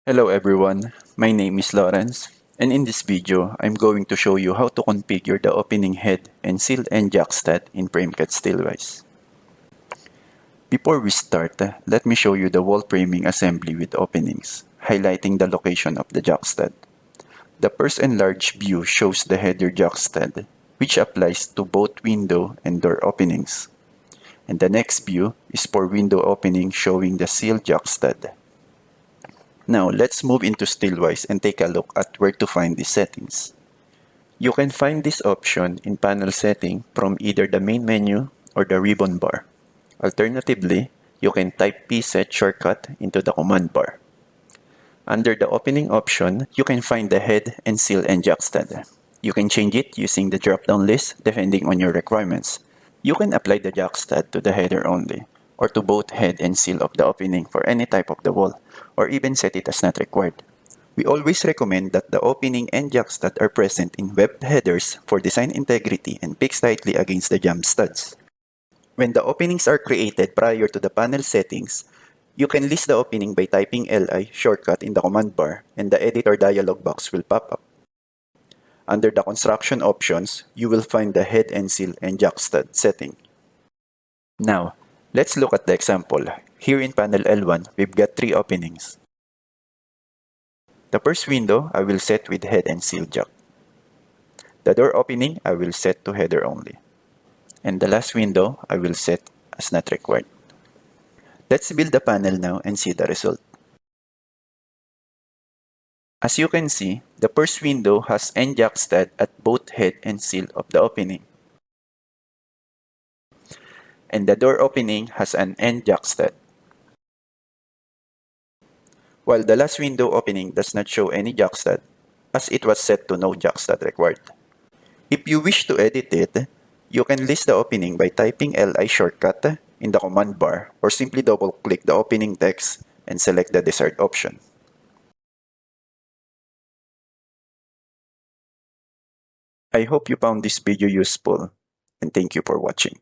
Hello everyone, my name is Lawrence, and in this video, I'm going to show you how to configure the opening head and sill and jackstat in FRAMECAD Steelwise. Before we start, let me show you the wall framing assembly with openings, highlighting the location of the jackstat. The first enlarged view shows the header jackstat, which applies to both window and door openings. And the next view is for window opening showing the sill jackstat. Now, let's move into Steelwise and take a look at where to find these settings. You can find this option in panel setting from either the main menu or the ribbon bar. Alternatively, you can type pset shortcut into the command bar. Under the opening option, you can find the head and sill and jackstat. You can change it using the drop-down list depending on your requirements. You can apply the jackstat to the header only, or to both head and sill of the opening for any type of the wall, or even set it as not required. We always recommend that the opening and jackstat are present in webbed headers for design integrity and fixed tightly against the jam studs. When the openings are created prior to the panel settings, you can list the opening by typing li shortcut in the command bar and the editor dialog box will pop up. Under the construction options, you will find the head and sill and jackstat setting. Now, let's look at the example. Here in panel L1, we've got 3 openings. The first window, I will set with head and sill jack. The door opening, I will set to header only. And the last window, I will set as not required. Let's build the panel now and see the result. As you can see, the first window has end jackstat at both head and sill of the opening. And the door opening has an end jackstat. While the last window opening does not show any jackstat, as it was set to no jackstat required. If you wish to edit it, you can list the opening by typing li shortcut in the command bar or simply double-click the opening text and select the desired option. I hope you found this video useful, and thank you for watching.